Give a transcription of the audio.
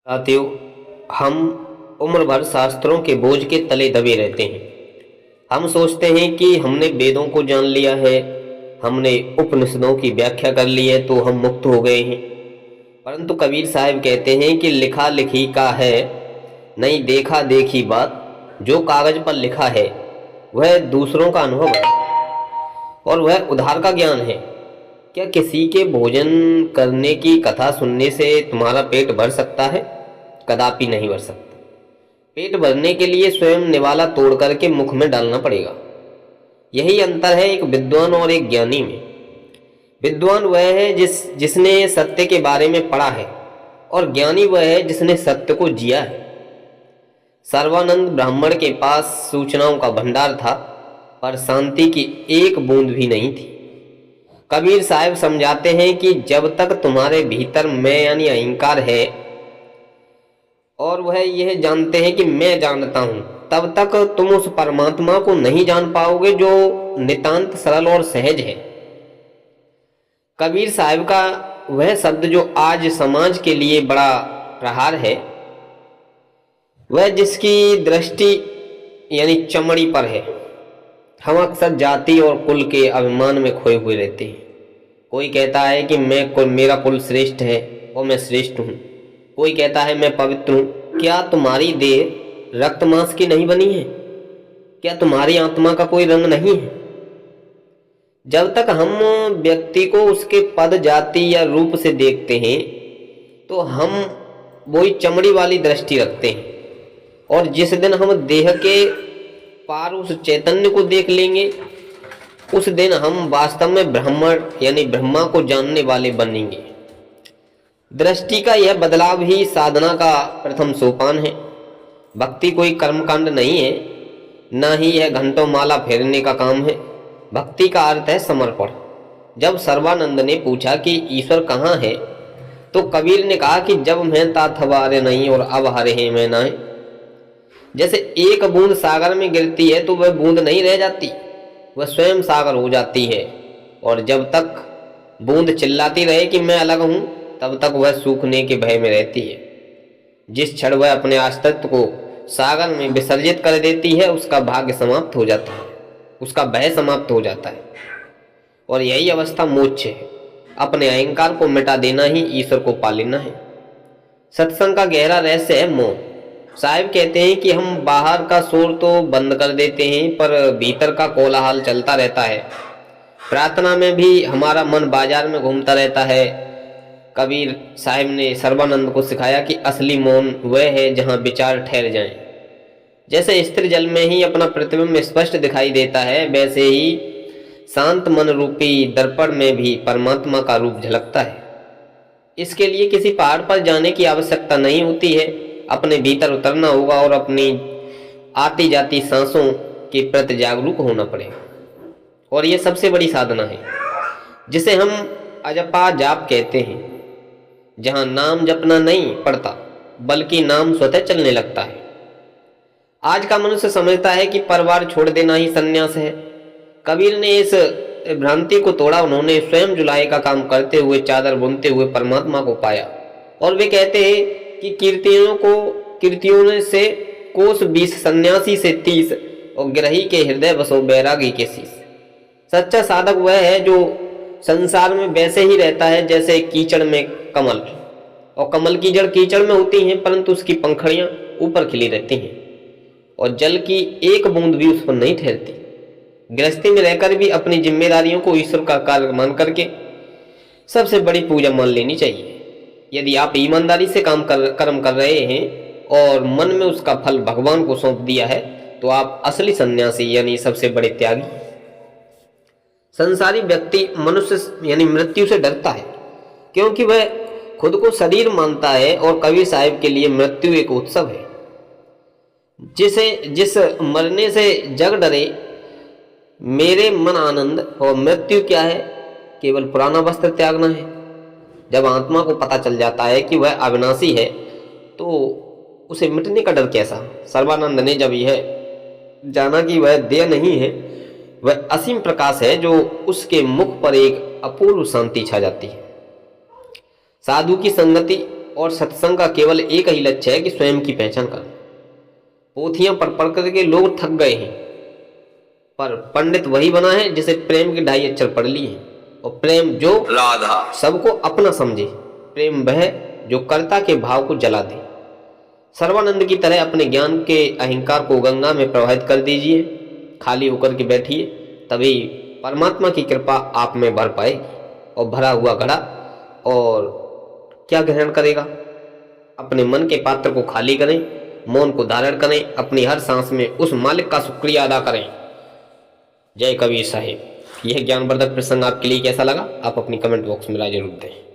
साथियों, हम उम्र भर शास्त्रों के बोझ के तले दबे रहते हैं। हम सोचते हैं कि हमने वेदों को जान लिया है, हमने उपनिषदों की व्याख्या कर ली है तो हम मुक्त हो गए हैं। परंतु कबीर साहब कहते हैं कि लिखा लिखी का है, नहीं देखा देखी बात। जो कागज पर लिखा है वह दूसरों का अनुभव है और वह उधार का ज्ञान है। क्या किसी के भोजन करने की कथा सुनने से तुम्हारा पेट भर सकता है? कदापि नहीं भर सकता। पेट भरने के लिए स्वयं निवाला तोड़ करके मुख में डालना पड़ेगा। यही अंतर है एक विद्वान और एक ज्ञानी में। विद्वान वह है जिसने सत्य के बारे में पढ़ा है, और ज्ञानी वह है जिसने सत्य को जिया है। सर्वानंद ब्राह्मण के पास सूचनाओं का भंडार था, पर शांति की एक बूंद भी नहीं थी। कबीर साहब समझाते हैं कि जब तक तुम्हारे भीतर मैं यानी अहंकार है और वह यह जानते हैं कि मैं जानता हूं, तब तक तुम उस परमात्मा को नहीं जान पाओगे जो नितांत सरल और सहज है। कबीर साहब का वह शब्द जो आज समाज के लिए बड़ा प्रहार है, वह जिसकी दृष्टि यानी चमड़ी पर है। हम अक्सर जाति और कुल के अभिमान में खोए हुए रहते हैं। कोई कहता है कि मेरा कुल श्रेष्ठ है और मैं श्रेष्ठ हूँ। कोई कहता है मैं पवित्र हूँ। क्या तुम्हारी देह रक्त मांस की नहीं बनी है? क्या तुम्हारी आत्मा का कोई रंग नहीं है? जब तक हम व्यक्ति को उसके पद, जाति या रूप से देखते हैं तो हम वही चमड़ी वाली दृष्टि रखते हैं, और जिस दिन हम देह के पार उस चैतन्य को देख लेंगे, उस दिन हम वास्तव में ब्राह्मण यानी ब्रह्मा को जानने वाले बनेंगे। दृष्टि का यह बदलाव ही साधना का प्रथम सोपान है। भक्ति कोई कर्मकांड नहीं है, न ही यह घंटों माला फेरने का काम है। भक्ति का अर्थ है समर्पण। जब सर्वानंद ने पूछा कि ईश्वर कहाँ है, तो कबीर ने कहा कि जब मैं था थवारे नहीं और अब हरे मैं नाए। जैसे एक बूंद सागर में गिरती है तो वह बूंद नहीं रह जाती, वह स्वयं सागर हो जाती है। और जब तक बूंद चिल्लाती रहे कि मैं अलग हूं, तब तक वह सूखने के भय में रहती है। जिस क्षण वह अपने अस्तित्व को सागर में विसर्जित कर देती है, उसका भाग्य समाप्त हो जाता है, उसका भय समाप्त हो जाता है। और यही अवस्था मोक्ष है। अपने अहंकार को मिटा देना ही ईश्वर को पा लेना है। सत्संग का गहरा रहस्य है मौन। साहिब कहते हैं कि हम बाहर का शोर तो बंद कर देते हैं, पर भीतर का कोलाहल चलता रहता है। प्रार्थना में भी हमारा मन बाजार में घूमता रहता है। कबीर साहिब ने सर्वानंद को सिखाया कि असली मौन वह है जहाँ विचार ठहर जाएं। जैसे स्थिर जल में ही अपना प्रतिबिंब स्पष्ट दिखाई देता है, वैसे ही शांत मन रूपी दर्पण में भी परमात्मा का रूप झलकता है। इसके लिए किसी पहाड़ पर जाने की आवश्यकता नहीं होती है। अपने भीतर उतरना होगा और अपनी आती जाती सांसों के प्रति जागरूक होना पड़ेगा। और यह सबसे बड़ी साधना है, जिसे हम अजपा जाप कहते हैं, जहां नाम जपना नहीं पड़ता बल्कि नाम स्वतः चलने लगता है। आज का मनुष्य समझता है कि परिवार छोड़ देना ही संन्यास है। कबीर ने इस भ्रांति को तोड़ा। उन्होंने स्वयं जुलाई का काम करते हुए, चादर बुनते हुए परमात्मा को पाया। और वे कहते हैं कि कीर्तियों से कोस 20, सन्यासी से 30, और ग्रही के हृदय बसो बैरागी के शीश। सच्चा साधक वह है जो संसार में वैसे ही रहता है जैसे कीचड़ में कमल, और कमल की जड़ कीचड़ में होती हैं, परंतु उसकी पंखड़ियां ऊपर खिली रहती हैं और जल की एक बूंद भी उस पर नहीं ठहरती। गृहस्थी में रहकर भी अपनी जिम्मेदारियों को ईश्वर का कार्य मान करके सबसे बड़ी पूजा मान लेनी चाहिए। यदि आप ईमानदारी से कर्म कर रहे हैं और मन में उसका फल भगवान को सौंप दिया है, तो आप असली सन्यासी यानी सबसे बड़े त्यागी। संसारी व्यक्ति मनुष्य यानी मृत्यु से डरता है, क्योंकि वह खुद को शरीर मानता है। और कबीर साहिब के लिए मृत्यु एक उत्सव है। जिस मरने से जग डरे, मेरे मन आनंद। और मृत्यु क्या है? केवल पुराना वस्त्र त्यागना है। जब आत्मा को पता चल जाता है कि वह अविनाशी है, तो उसे मिटने का डर कैसा? सर्वानंद ने जब यह जाना कि वह देह नहीं है, वह असीम प्रकाश है, जो उसके मुख पर एक अपूर्व शांति छा जाती है। साधु की संगति और सत्संग का केवल एक ही लक्ष्य है कि स्वयं की पहचान करना। पोथियां पढ़ करके लोग थक गए हैं, पर पंडित वही बना है जिसे प्रेम के 2.5 अक्षर पढ़ लिए हैं। और प्रेम जो राधा सबको अपना समझे, प्रेम वह जो कर्ता के भाव को जला दे। सर्वानंद की तरह अपने ज्ञान के अहंकार को गंगा में प्रवाहित कर दीजिए, खाली होकर के बैठिए, तभी परमात्मा की कृपा आप में भर पाएगी। और भरा हुआ घड़ा और क्या ग्रहण करेगा? अपने मन के पात्र को खाली करें, मौन को धारण करें, अपनी हर सांस में उस मालिक का शुक्रिया अदा करें। जय कबीर साहिब। यह ज्ञानवर्धक प्रसंग आपके लिए कैसा लगा? आप अपनी कमेंट बॉक्स में राय जरूर दें।